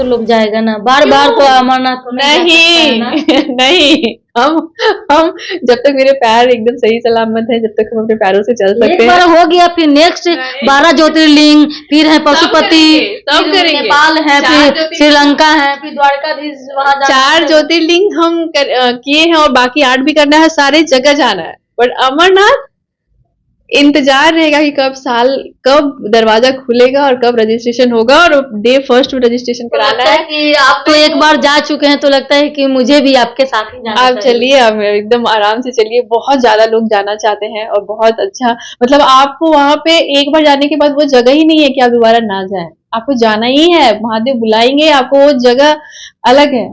लोग जाएगा ना, बार बार तो अमरनाथ तो नहीं नहीं, हम जब तक मेरे पैर एकदम सही सलामत है, जब तक हम अपने पैरों से चल सकते हैं। एक बार हो गया, फिर नेक्स्ट 12 ज्योतिर्लिंग, फिर है पशुपति, सब करेंगे, नेपाल है, फिर श्रीलंका है, फिर द्वारकाधीश, वहां 4 ज्योतिर्लिंग हम किए हैं और बाकी 8 भी करना है, सारे जगह जाना है। बट अमरनाथ इंतजार रहेगा कि कब दरवाजा खुलेगा और कब रजिस्ट्रेशन होगा, और डे फर्स्ट में रजिस्ट्रेशन कराना है। कि आप तो एक बार जा चुके हैं तो लगता है कि मुझे भी आपके साथ ही जाना आप चलिए, आप एकदम आराम से चलिए। बहुत ज्यादा लोग जाना चाहते हैं और बहुत अच्छा, मतलब आपको वहां पे एक बार जाने के बाद वो जगह ही नहीं है कि आप दोबारा ना जाएं, आपको जाना ही है। महादेव बुलाएंगे आपको, वो जगह अलग है,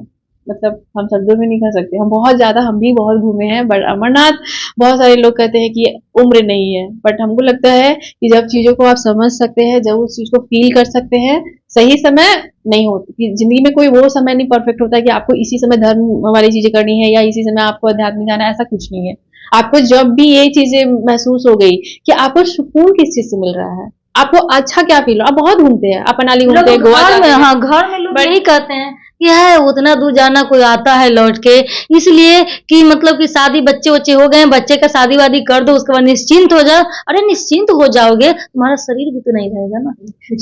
मतलब हम शब्दों में नहीं कह सकते। हम भी बहुत घूमे हैं, बट अमरनाथ बहुत सारे लोग कहते हैं कि उम्र नहीं है, बट हमको लगता है कि जब चीजों को आप समझ सकते हैं, जब उस चीज को फील कर सकते हैं, सही समय नहीं होती जिंदगी में, कोई वो समय नहीं परफेक्ट होता है कि आपको इसी समय धर्म वाली चीजें करनी है या इसी समय आपको अध्यात्म में जाना है, ऐसा कुछ नहीं है। आपको जब भी ये चीजें महसूस हो गई कि आपको सुकून किस चीज से मिल रहा है, आपको अच्छा क्या फील हो, आप बहुत घूमते हैं, आप मनाली घूमते हैं, गोवा जाते हैं। हाँ, घर में लोग यही कहते हैं कि है उतना दूर जाना, कोई आता है लौट के, इसलिए कि मतलब कि शादी बच्चे हो गए, बच्चे का शादी वादी कर दो, उसके बाद निश्चिंत हो जाओ। अरे निश्चिंत हो जाओगे, तुम्हारा शरीर भी तो नहीं रहेगा ना,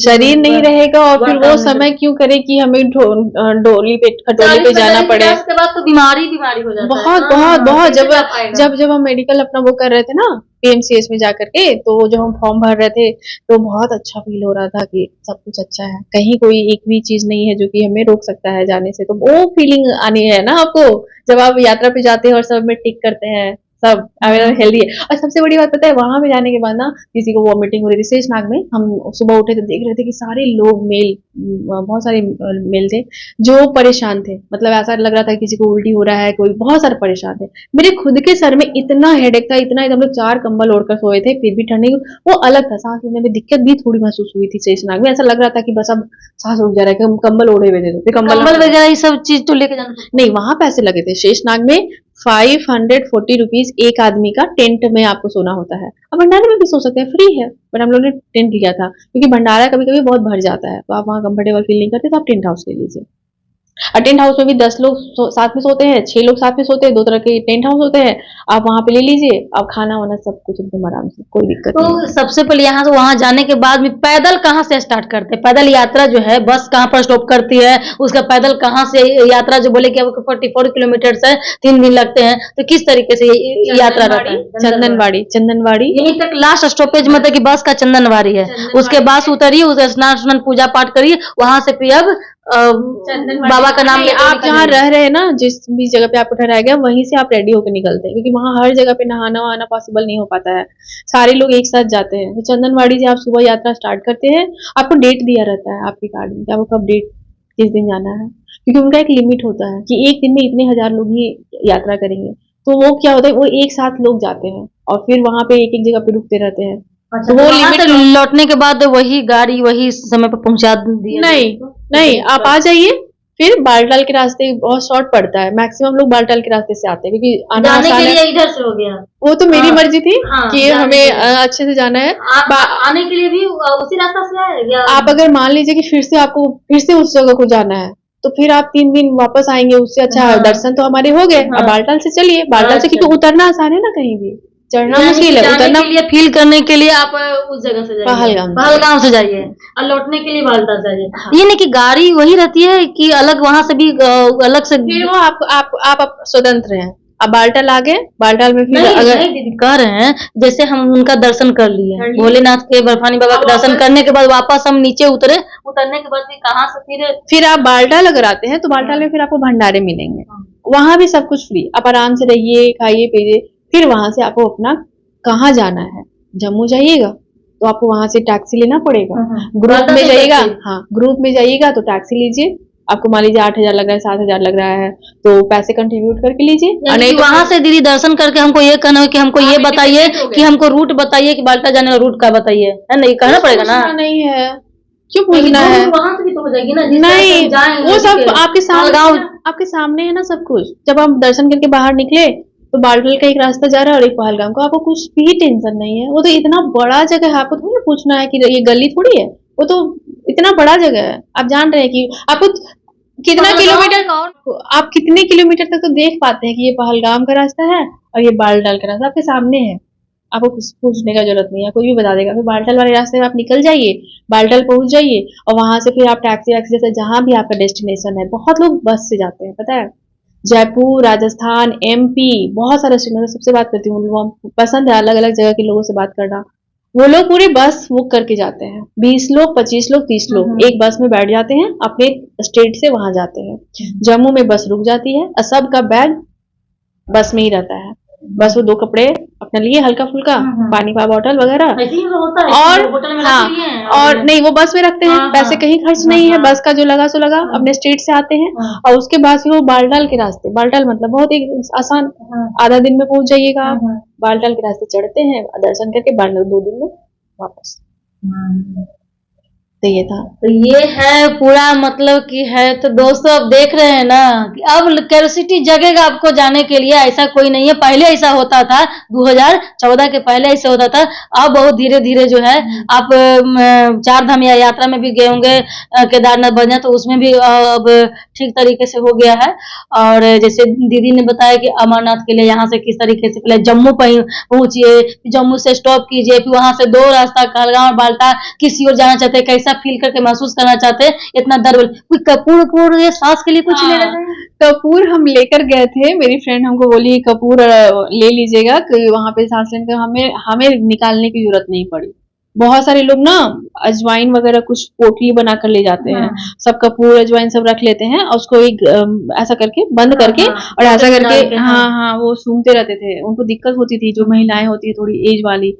शरीर नहीं रहेगा, और फिर वो समय क्यों करे कि हमें खटोली पे जाना पड़े। उसके बाद तो बीमारी हो जाता है बहुत। जब हम मेडिकल अपना वो कर रहे थे ना PMCH में जाकर के, तो जो हम फॉर्म भर रहे थे, तो बहुत अच्छा फील हो रहा था कि सब कुछ अच्छा है, कहीं कोई एक भी चीज नहीं है जो कि हमें रोक सकता है जाने से। तो वो फीलिंग आनी है ना आपको, जब आप यात्रा पे जाते हैं और सब में टिक करते हैं, सब हेल्दी है। और सबसे बड़ी बात पता है, वहां पे जाने के बाद ना किसी को वॉमिटिंग हो रही थी। शेषनाग में हम सुबह उठे तो देख रहे थे कि सारे लोग बहुत सारे मेल थे जो परेशान थे, मतलब ऐसा लग रहा था किसी को उल्टी हो रहा है, कोई बहुत सारे परेशान थे। मेरे खुद के सर में इतना हेडेक था, इतना, हम लोग 4 कंबल ओढ़कर सोए थे, फिर भी ठंडी वो अलग था। सांस लेने में दिक्कत भी थोड़ी महसूस हुई थी शेषनाग में, ऐसा लग रहा था कि बस अब सांस रुक जा रहा है, कि हम कंबल ओढ़े हुए थे, तो कंबल वगैरह ये सब चीज तो लेके जाना नहीं। वहां पैसे लगे थे शेषनाग में 540 रुपीज एक आदमी का, टेंट में आपको सोना होता है। अब भंडारे में भी सो सकते हैं, फ्री है, बट हम लोगों ने टेंट लिया था क्योंकि भंडारा कभी कभी बहुत भर जाता है, तो आप वहाँ कंफर्टेबल फील नहीं करते तो आप टेंट हाउस ले लीजिए। और टेंट हाउस में भी 10 लोग साथ में सोते हैं, 6 लोग साथ में सोते हैं, 2 तरह के टेंट हाउस होते हैं, आप वहां पे ले लीजिए। अब खाना वाना सब कुछ एकदम आराम से, कोई दिक्कत नहीं। तो सबसे पहले यहाँ से वहां जाने के बाद भी पैदल कहाँ से स्टार्ट करते हैं? पैदल यात्रा जो है, बस कहाँ पर स्टॉप करती है, उसका पैदल कहाँ से यात्रा, जो बोले कि आपको 44 किलोमीटर है, 3 दिन लगते हैं, तो किस तरीके से यात्रा रहता है? चंदनवाड़ी यहीं तक लास्ट स्टॉपेज मतलब कि बस का चंदनवाड़ी है। उसके बाद उतरिए, उसे स्नान पूजा पाठ करिए, वहां से फिर अब बाबा का नाम ले, आप जहाँ रह रहे हैं ना, जिस भी जगह पे आपको ठहराया गया, वहीं से आप रेडी होकर निकलते हैं, क्योंकि वहाँ हर जगह पे नहाना वहाना पॉसिबल नहीं हो पाता है, सारे लोग एक साथ जाते हैं। तो चंदनवाड़ी से आप सुबह यात्रा स्टार्ट करते हैं। आपको डेट दिया रहता है आपके कार्ड में कि आपको कब डेट, किस दिन जाना है, क्योंकि उनका एक लिमिट होता है कि एक दिन में इतने 1000 लोग ही यात्रा करेंगे। तो वो क्या होता है, वो एक साथ लोग जाते हैं और फिर वहां पे एक एक जगह पे रुकते रहते हैं। तो वो लिमिट लौटने के बाद वही गाड़ी वही समय पर पहुंचा दी? नहीं, आप आ जाइए, फिर बालटाल के रास्ते बहुत शॉर्ट पड़ता है, मैक्सिमम लोग बालटाल के रास्ते से आते हैं, क्योंकि आना आने के लिए इधर से हो गया। वो तो मेरी मर्जी थी कि हमें अच्छे से जाना है। आने के लिए भी उसी रास्ता से आए। आप अगर मान लीजिए कि फिर से उस जगह को जाना है, तो फिर आप 3 दिन वापस आएंगे, उससे अच्छा दर्शन तो हमारे हो गए। अब बालटाल से चलिए, बालटाल से, क्योंकि उतरना आसान है ना, कहीं भी चढ़ना मुश्किल है, उतरना के लिए, फील करने के लिए आप उस जगह से जाइए, पहलगाम से जाइए, और लौटने के लिए बालटाल से जाइए। ये नहीं कि गाड़ी वही रहती है कि अलग, वहां से भी अलग से? फिर वो आप स्वतंत्र हैं। अब बालटाल आ गए, बालटाल में फिर अगर दीदी कह रहे हैं, जैसे हम उनका दर्शन कर लिए, भोलेनाथ के, बर्फानी बाबा का दर्शन करने के बाद वापस हम नीचे उतरने के बाद कहाँ से फिर आप बालटाल अगर आते हैं तो बालटाल में फिर आपको भंडारे मिलेंगे, वहां भी सब कुछ फ्री, आप आराम से रहिए, खाइए पीजिए। फिर वहां से आपको अपना कहाँ जाना है, जम्मू जाइएगा तो आपको वहां से टैक्सी लेना पड़ेगा। ग्रुप में जाइएगा, हाँ ग्रुप में जाइएगा तो टैक्सी लीजिए, आपको मान लीजिए 8000 लग रहा है, 7000 लग रहा है, तो पैसे कंट्रीब्यूट करके लीजिए। और नहीं तो वहां से दीदी दर्शन करके हमको ये कहना है कि हमको ये बताइए कि हमको रूट बताइए, कि बालटाल जाने का रूट का बताइए, है नहीं कहना पड़ेगा ना? नहीं है, क्यों पूछना है? वहां से भी तो हो जाएगी ना? नहीं, वो सब आपके सामने है ना सब कुछ। जब आप दर्शन करके बाहर निकले तो बालटाल का एक रास्ता जा रहा है और एक पहलगाम का, आपको कुछ भी टेंशन नहीं है। वो तो इतना बड़ा जगह है, आपको थोड़ी पूछना है कि ये गली थोड़ी है, वो तो इतना बड़ा जगह है। आप जान रहे हैं कि आपको कितना किलोमीटर, कौन आप कितने किलोमीटर तक तो देख पाते हैं कि ये पहलगाम का रास्ता है और ये बालटाल का रास्ता आपके सामने है। आपको कुछ पूछने का जरूरत नहीं है, कोई भी बता देगा। फिर बालटाल वाले रास्ते में आप निकल जाइए, बालटाल पहुंच जाइए, और वहां से फिर आप टैक्सी वैक्सी जैसे जहां भी आपका डेस्टिनेशन है। बहुत लोग बस से जाते हैं, पता है। जयपुर, राजस्थान, एमपी, बहुत सारे स्टेट में सबसे बात करती हूँ, पसंद है अलग अलग जगह के लोगों से बात करना। वो लोग पूरी बस बुक करके जाते हैं, 20 लोग, 25 लोग, 30 लोग एक बस में बैठ जाते हैं, अपने स्टेट से वहां जाते हैं। जम्मू में बस रुक जाती है और सबका बैग बस में ही रहता है। बस वो 2 कपड़े अपने लिए, हल्का फुल्का, पानी का बोतल वगैरह, ऐसे ही तो होता है, और होटल में हाँ, रख लिए हैं और नहीं वो बस में रखते हैं, हाँ, पैसे हाँ, कहीं खर्च हाँ, नहीं है, हाँ, बस का जो लगा सो लगा, अपने स्टेट से आते हैं। और उसके बाद फिर वो बालटाल के रास्ते, बालटाल मतलब बहुत ही आसान, आधा दिन में पहुंच जाइएगा आप। बालटाल के रास्ते चढ़ते हैं, दर्शन करके बालटाल 2 दिन में वापस। तो ये था। तो ये है पूरा मतलब कि है। तो दोस्तों अब देख रहे हैं ना कि अब क्यूरियोसिटी जगेगा आपको जाने के लिए। ऐसा कोई नहीं है, पहले ऐसा होता था 2014 के पहले ऐसा होता था। अब बहुत धीरे धीरे जो है आप चार धाम या यात्रा में भी गए होंगे, केदारनाथ बद्रीनाथ, तो उसमें भी अब ठीक तरीके से हो गया है। और जैसे दीदी ने बताया कि अमरनाथ के लिए यहाँ से किस तरीके से पहले जम्मू पहुंचिए, जम्मू से स्टॉप कीजिए, फिर वहां से 2 रास्ता कहलगांव और बाल्टा, किसी और जाना चाहते हैं, कैसा फील करके महसूस करना चाहते हैं, इतना दर्द। कोई कपूर ये सांस के लिए कुछ ले रहे हैं। कपूर हम लेकर गए थे, मेरी फ्रेंड हमको बोली कपूर ले लीजिएगा कि वहां पे सांस लेने का हमें हमें निकालने की जरूरत नहीं पड़ी। बहुत सारे लोग ना अजवाइन वगैरह कुछ पोटली बनाकर ले जाते हैं, सब कपूर अजवाइन सब रख लेते हैं और उसको एक ऐसा करके बंद करके और ऐसा करके, हाँ हाँ, वो सूंघते रहते थे। उनको दिक्कत होती थी, जो महिलाएं होती है थोड़ी एज वाली।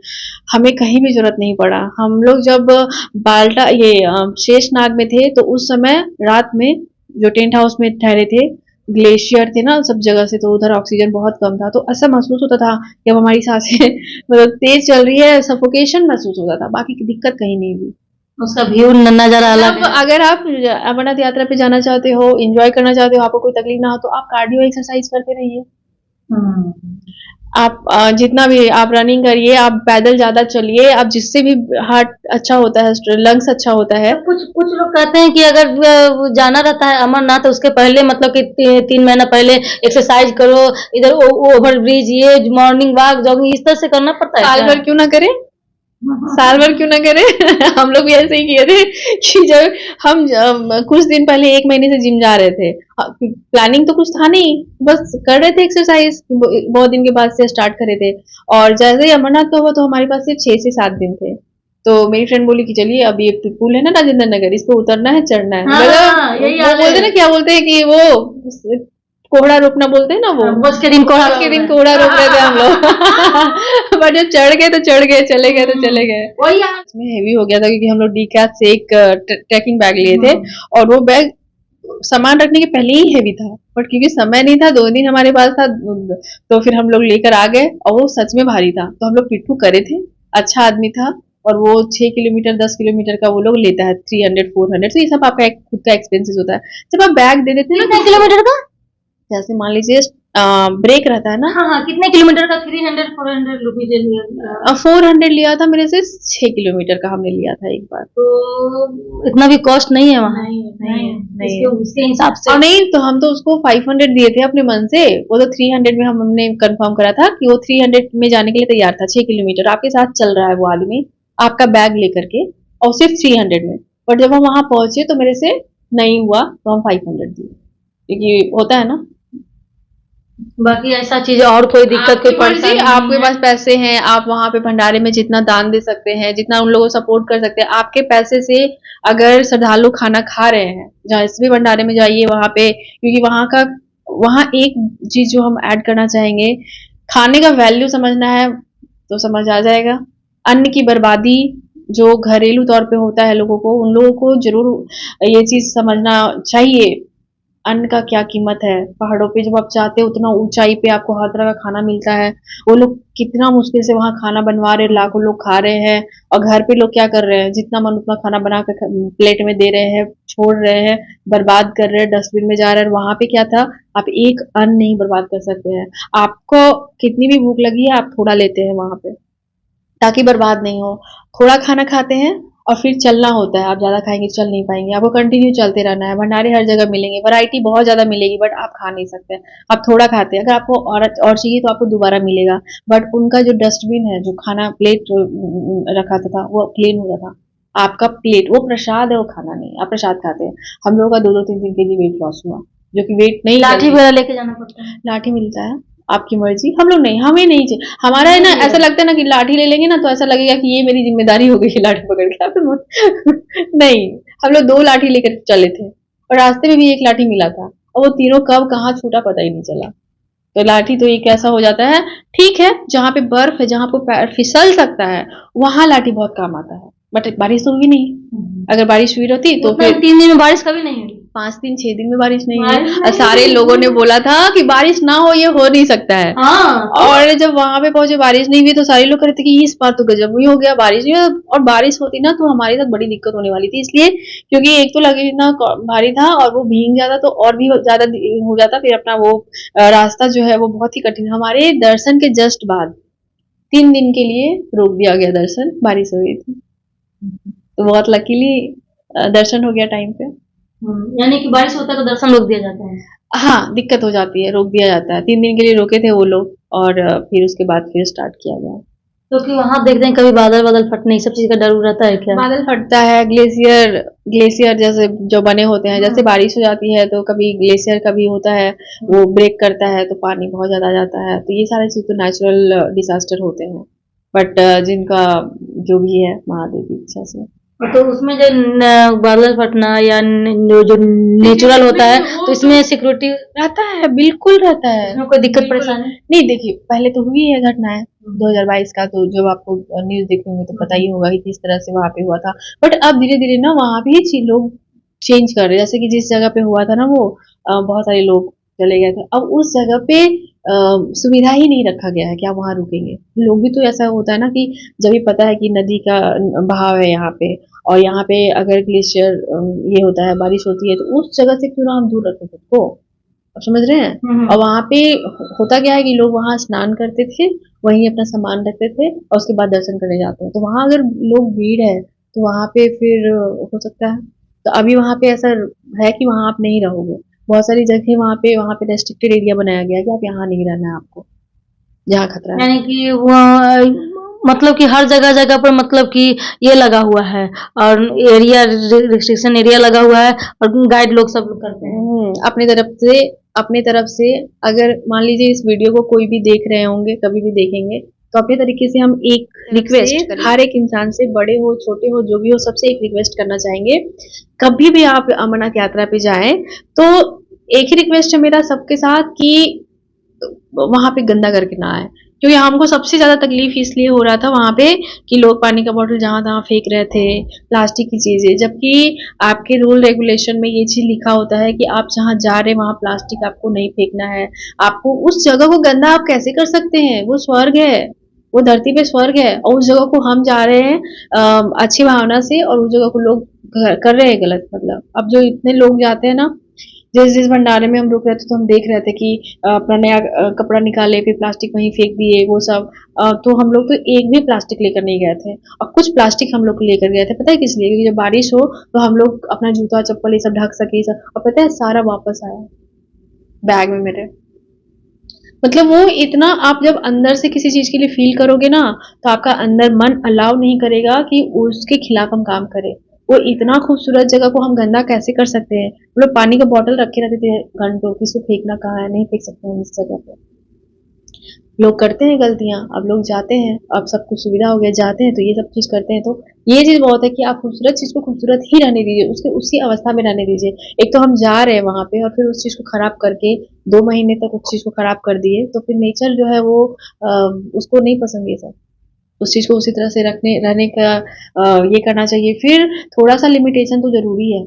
हमें कहीं भी जरूरत नहीं पड़ा। हम लोग जब बाल्टा ये शेषनाग में थे तो उस समय रात में जो टेंट हाउस में ठहरे थे, ग्लेशियर थे ना सब जगह से, तो उधर ऑक्सीजन बहुत कम था, तो ऐसा महसूस होता था कि अब हमारी सांसें मतलब तेज चल रही है, सफोकेशन महसूस होता था, बाकी की दिक्कत कहीं नहीं हुई। उसका व्यू नजारा अलग है। अगर आप अमरनाथ यात्रा पे जाना चाहते हो, एंजॉय करना चाहते हो, आपको कोई तकलीफ ना हो, तो आप कार्डियो एक्सरसाइज करते रहिए। आप जितना भी आप रनिंग करिए, आप पैदल ज्यादा चलिए, आप जिससे भी हार्ट अच्छा होता है, लंग्स अच्छा होता है। कुछ कुछ लोग कहते हैं कि अगर जाना रहता है अमरनाथ, तो उसके पहले मतलब कि 3 महीना पहले एक्सरसाइज करो, इधर ओवर ब्रिज, ये मॉर्निंग वॉक, जॉगिंग, इस तरह से करना पड़ता है। साल भर क्यों ना करें, साल भर क्यों ना करें। हम लोग भी ऐसे ही किए थे कि जब हम कुछ दिन पहले 1 महीने से जिम जा रहे थे, प्लानिंग तो कुछ था नहीं, बस कर रहे थे एक्सरसाइज, बहुत दिन के बाद से स्टार्ट करे थे। और जैसे ही अमरनाथ तो हुआ तो हमारे पास सिर्फ 6 से 7 दिन थे। तो मेरी फ्रेंड बोली कि चलिए अभी एक पुल है ना राजेंद्र नगर, इस पे उतरना है, चढ़ना है। वो बोलते ना, क्या बोलते हैं कि वो कोहड़ा रोकना बोलते हैं ना, वो बस के दिन कोहड़ा रोक रहे थे हम लोग। बट जब चढ़ गए तो चढ़ गए, चले गए तो चले गए। वही इसमें हेवी हो गया था क्योंकि हम लोग डीकैट से एक ट्रैकिंग बैग लिए थे, और वो बैग सामान रखने के पहले ही हेवी था, बट क्योंकि समय नहीं था, 2 दिन हमारे पास था, तो फिर हम लोग लेकर आ गए, और वो सच में भारी था। तो हम लोग पिट्ठू करे थे, अच्छा आदमी था, और वो 6 किलोमीटर 10 किलोमीटर का वो लोग लेता है, 300 400, तो ये सब आपका खुद का एक्सपेंसेस होता है। जब आप बैग दे देते हैं ना, किलोमीटर का, जैसे मान लीजिए ब्रेक रहता है ना, हाँ, कितने किलोमीटर का, 300 400 रुपीज लिया। 400 लिया था मेरे से, 6 किलोमीटर का हमने लिया था एक बार। तो इतना भी कॉस्ट नहीं है वहाँ। नहीं उसके हिसाब से, और नहीं तो हम तो उसको 500 दिए थे अपने मन से, वो तो 300 में हमने कंफर्म करा था कि वो 300 में जाने के लिए तैयार था। 6 किलोमीटर आपके साथ चल रहा है वो आदमी, आपका बैग लेकर के, और सिर्फ 300 में। बट जब हम वहां पहुंचे तो मेरे से नहीं हुआ, तो हम 500 दिए, क्योंकि होता है ना। बाकी ऐसा चीज और कोई दिक्कत, कोई परेशानी, आपके पास पैसे हैं, आप वहां पे भंडारे में जितना दान दे सकते हैं, जितना उन लोगों को सपोर्ट कर सकते हैं, आपके पैसे से अगर श्रद्धालु खाना खा रहे हैं, जहाँ इस भी भंडारे में जाइए वहां पे, क्योंकि वहां एक चीज जो हम ऐड करना चाहेंगे, खाने का वैल्यू समझना है तो समझ आ जाएगा। अन्न की बर्बादी जो घरेलू तौर पे होता है लोगों को, उन लोगों को जरूर ये चीज समझना चाहिए, अन्न का क्या कीमत है। पहाड़ों पे जब आप जाते हो, उतना ऊंचाई पे आपको हर तरह का खाना मिलता है, वो लोग कितना मुश्किल से वहां खाना बनवा रहे, लाखों लोग खा रहे हैं, और घर पे लोग क्या कर रहे हैं, जितना मन उतना खाना बना कर प्लेट में दे रहे हैं, छोड़ रहे हैं, बर्बाद कर रहे हैं, डस्टबिन में जा रहे हैं। वहां पे क्या था, आप एक अन्न नहीं बर्बाद कर सकते हैं। आपको कितनी भी भूख लगी है, आप थोड़ा लेते हैं वहां पे, ताकि बर्बाद नहीं हो। थोड़ा खाना खाते हैं, और फिर चलना होता है, आप ज्यादा खाएंगे तो चल नहीं पाएंगे, आपको कंटिन्यू चलते रहना है। भंडारे हर जगह मिलेंगे, वैरायटी बहुत ज्यादा मिलेगी, बट आप खा नहीं सकते, आप थोड़ा खाते हैं। अगर आपको और चाहिए तो आपको दोबारा मिलेगा। बट उनका जो डस्टबिन है, जो खाना प्लेट रखा था वो प्लेन होता था। आपका प्लेट वो प्रसाद है, वो खाना नहीं, आप प्रसाद खाते हैं। हम लोगों का 2-2 3-3 केजी वेट लॉस हुआ, जो कि वेट नहीं लाठी वगैरह लेके जाना पड़ता है। लाठी मिलता है, आपकी मर्जी। हम लोग नहीं, हमें नहीं चाहिए। हमारा है ना, ऐसा लगता है ना कि लाठी ले लेंगे ना तो ऐसा लगेगा कि ये मेरी जिम्मेदारी हो गई लाठी पकड़ के। नहीं, हम लोग 2 लाठी लेकर चले थे और रास्ते में भी एक लाठी मिला था, और वो तीनों कब कहाँ छूटा पता ही नहीं चला। तो लाठी तो एक ऐसा हो जाता है, ठीक है, जहाँ पे बर्फ है, जहाँ पे पैर फिसल सकता है, वहां लाठी बहुत काम आता है। बट बारिश तो हुई नहीं, अगर बारिश हुई रहती तो फिर 3 दिन में बारिश कभी नहीं हुई। 5 दिन 6 दिन में बारिश नहीं हुई। सारे लोगों ने बोला था कि बारिश ना हो, ये हो नहीं सकता है। हाँ, और जब वहां पे पहुंचे बारिश नहीं हुई तो सारे लोग कह रहे थे कि इस बार तो गजब ही हो गया, बारिश नहीं हुई। और बारिश होती ना तो हमारे साथ बड़ी दिक्कत होने वाली थी, इसलिए क्योंकि एक तो लगे इतना भारी था और वो भीग जाता तो और भी ज्यादा हो जाता। फिर अपना वो रास्ता जो है वो बहुत ही कठिन। हमारे दर्शन के जस्ट बाद 3 दिन के लिए रोक दिया गया दर्शन, बारिश हो गई थी। तो बहुत लकीली दर्शन हो गया टाइम पे। यानी कि बारिश होता है तो दर्शन रोक दिया जाता है। हाँ, दिक्कत हो जाती है, रोक दिया जाता है। 3 दिन के लिए रोके थे वो लोग, और फिर उसके बाद फिर स्टार्ट किया गया। क्योंकि वहां देखते हैं कभी बादल बादल फटने सब चीज का डर रहता है क्या? बादल फटता है, ग्लेशियर जैसे जो बने होते हैं, जैसे बारिश हो जाती है तो कभी ग्लेशियर कभी होता है, वो ब्रेक करता है तो पानी बहुत ज्यादा आ जाता है। तो ये सारे चीज तो नेचुरल डिजास्टर होते हैं, बट जिनका जो भी है महादेव की इच्छा से। तो उसमें जो बादल फटना या जो नेचुरल होता है तो इसमें सिक्योरिटी रहता है, बिल्कुल रहता है, इसमें कोई दिक्कत परेशानी नहीं। देखिए, पहले तो हुई है घटना है 2022 का, तो जब आपको न्यूज देखेंगे तो पता ही होगा कि किस तरह से वहां पे हुआ था। बट अब धीरे धीरे ना वहां भी लोग चेंज कर रहे हैं। जैसे कि जिस जगह पे हुआ था ना वो बहुत सारे लोग चले गए थे, अब उस जगह पे सुविधा ही नहीं रखा गया है कि आप वहां रुकेंगे। लोग भी तो ऐसा होता है ना कि जब भी पता है कि नदी का बहाव है यहाँ पे, और यहाँ पे अगर ग्लेशियर ये होता है, बारिश होती है, तो उस जगह से क्यों ना हम दूर रखें खुद को, आप समझ रहे हैं। और वहां पे होता क्या है कि लोग वहां स्नान करते थे, वहीं अपना सामान रखते थे और उसके बाद दर्शन करने जाते हैं। तो वहां अगर लोग भीड़ है तो वहां पे फिर हो सकता है। तो अभी वहां पे ऐसा है कि वहां आप नहीं रहोगे। बहुत सारी जगह वहां पे रेस्ट्रिक्टेड एरिया बनाया गया है कि आप यहाँ नहीं रहना है आपको, जहाँ खतरा है। यानी कि वो मतलब कि हर जगह जगह पर मतलब कि ये लगा हुआ है और एरिया रिस्ट्रिक्शन एरिया लगा हुआ है और गाइड लोग सब लोग करते हैं अपने तरफ से अगर मान लीजिए इस वीडियो को कोई भी देख रहे होंगे, कभी भी देखेंगे, तो अपने तरीके से हम एक रिक्वेस्ट हर एक इंसान से, बड़े हो छोटे हो जो भी हो, सबसे एक रिक्वेस्ट करना चाहेंगे। कभी भी आप अमरनाथ यात्रा पे जाएं तो एक ही रिक्वेस्ट है मेरा सबके साथ कि वहां पे गंदा करके ना आए। क्योंकि हमको सबसे ज्यादा तकलीफ इसलिए हो रहा था वहां पे कि लोग पानी का बोतल जहां तहां फेंक रहे थे, प्लास्टिक की चीजें, जबकि आपके रूल रेगुलेशन में ये चीज लिखा होता है कि आप जहां जा रहे हैं वहां प्लास्टिक आपको नहीं फेंकना है। आपको उस जगह को गंदा आप कैसे कर सकते हैं? वो स्वर्ग है, वो धरती पे स्वर्ग है, और उस जगह को हम जा रहे हैं अच्छी भावना से, और उस जगह को लोग कर रहे हैं गलत। मतलब अब जो इतने लोग जाते हैं ना, जिस भंडारे में हम रुक रहे थे तो हम देख रहे थे कि अपना नया कपड़ा निकाले, फिर प्लास्टिक वहीं फेंक दिए, वो सब। तो हम लोग तो एक भी प्लास्टिक लेकर नहीं गए थे, और कुछ प्लास्टिक हम लोग लेकर गए थे, पता है किस लिए? क्योंकि जब बारिश हो तो हम लोग अपना जूता चप्पल ये सब ढक सके सब। और पता है सारा वापस आया बैग में मेरे। मतलब वो इतना, आप जब अंदर से किसी चीज के लिए फील करोगे ना, तो आपका अंदर मन अलाउ नहीं करेगा कि उसके खिलाफ हम काम करें। वो इतना खूबसूरत जगह को हम गंदा कैसे कर सकते हैं? हम लोग पानी का बोतल रखे रहते थे घंटों, किसी को फेंकना कहाँ है, नहीं फेंक सकते हैं इस जगह पे। लोग करते हैं गलतियां, अब लोग जाते हैं, अब सब कुछ सुविधा हो गया, जाते हैं तो ये सब चीज करते हैं। तो ये चीज बहुत है कि आप खूबसूरत चीज को खूबसूरत ही रहने दीजिए, उसके उसी अवस्था में रहने दीजिए। एक तो हम जा रहे हैं वहां पे और फिर उस चीज को खराब करके 2 महीने तक उस चीज को खराब कर दिए, तो फिर नेचर जो है वो उसको नहीं पसंद ये सब। उस चीज को उसी तरह से रहने का ये करना चाहिए। फिर थोड़ा सा लिमिटेशन तो जरूरी है,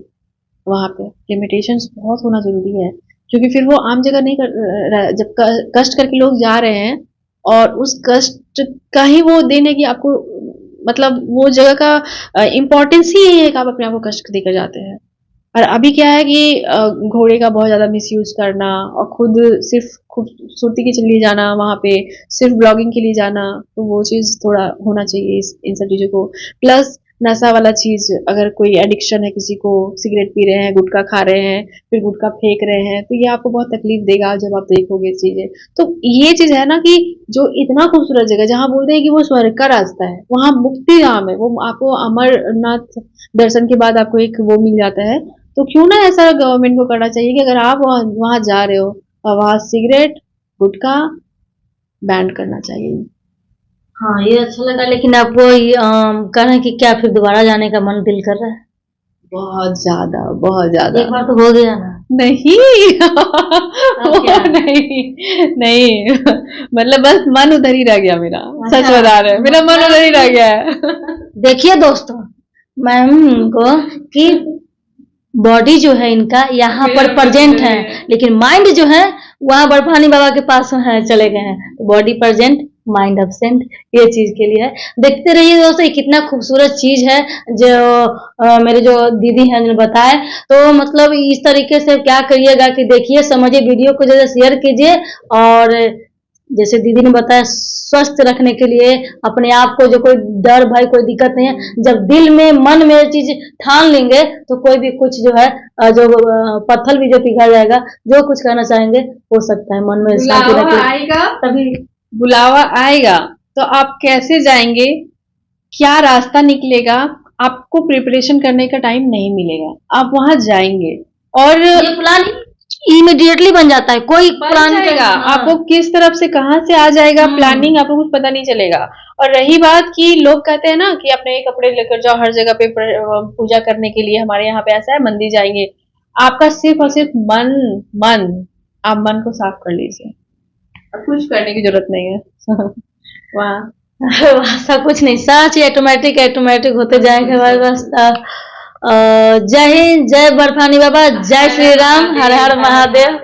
वहां पे लिमिटेशन बहुत होना जरूरी है। क्योंकि फिर वो आम जगह नहीं जब कष्ट करके लोग जा रहे हैं, और उस कष्ट का ही वो देने की आपको, मतलब वो जगह का इम्पोर्टेंस ही यही है कि आप अपने आप को कष्ट देकर जाते हैं। और अभी क्या है कि घोड़े का बहुत ज्यादा मिसयूज करना, और खुद सिर्फ खूबसूरती के लिए जाना वहां पे, सिर्फ ब्लॉगिंग के लिए जाना, तो वो चीज थोड़ा होना चाहिए इन सब चीजों को। प्लस नशा वाला चीज, अगर कोई एडिक्शन है किसी को, सिगरेट पी रहे हैं, गुटखा खा रहे हैं, फिर गुटखा फेंक रहे हैं, तो ये आपको बहुत तकलीफ देगा जब आप देखोगे चीजें। तो ये चीज है ना कि जो इतना खूबसूरत जगह जहाँ बोलते हैं कि वो स्वर्ग का रास्ता है, वहाँ मुक्ति धाम है, वो आपको अमरनाथ दर्शन के बाद आपको एक वो मिल जाता है। तो क्यों ना ऐसा गवर्नमेंट को करना चाहिए कि अगर आप वहाँ जा रहे हो और वहाँ सिगरेट गुटखा बैन करना चाहिए। हाँ ये अच्छा लगा, लेकिन आपको कह रहे हैं कि क्या फिर दोबारा जाने का मन दिल कर रहा है? बहुत ज्यादा, बहुत ज्यादा। एक बार तो हो गया ना। नहीं वो क्या? नहीं नहीं, मतलब बस मन उधर ही रह गया मेरा, सच अच्छा। बता रहे हैं, मेरा मन उधर ही रह गया है। देखिए दोस्तों, मैम को कि बॉडी जो है इनका यहाँ पर प्रेजेंट है, लेकिन माइंड जो है वहाँ बर्फानी बाबा के पास है, चले गए हैं। तो बॉडी प्रेजेंट माइंड एब्सेंट, ये चीज के लिए है। देखते रहिए दोस्तों, ये कितना खूबसूरत चीज है जो मेरे जो दीदी हैं ने बताए। तो मतलब इस तरीके से क्या करिएगा कि देखिए, समझिए, वीडियो को जैसे शेयर कीजिए, और जैसे दीदी ने बताया स्वस्थ रखने के लिए अपने आप को, जो कोई डर भय कोई दिक्कत नहीं है, जब दिल में मन में चीज ठान लेंगे तो कोई भी कुछ जो है जो पत्थर भी जो पिघल जाएगा, जो कुछ करना चाहेंगे हो सकता है। मन में शांति रखिए, आएगा, तभी बुलावा आएगा तो आप कैसे जाएंगे, क्या रास्ता निकलेगा, आपको प्रिपरेशन करने का टाइम नहीं मिलेगा, आप वहां जाएंगे और ये प्लान इमीडिएटली बन जाता है। कोई प्लान जाएगा, आपको किस तरफ से कहां से आ जाएगा प्लानिंग, आपको कुछ पता नहीं चलेगा। और रही बात कि लोग कहते हैं ना कि अपने कपड़े लेकर जाओ हर जगह पे पूजा करने के लिए, हमारे यहाँ पे ऐसा है, मंदिर जाएंगे, आपका सिर्फ और सिर्फ मन आप मन को साफ कर लीजिए, कुछ करने की जरूरत नहीं है। वहाँ ऐसा कुछ नहीं, सच ऑटोमेटिक होते जाएंगे हमारे रास्ता। जय हिंद, जय बर्फानी बाबा, जय श्री राम, हर हर महादेव।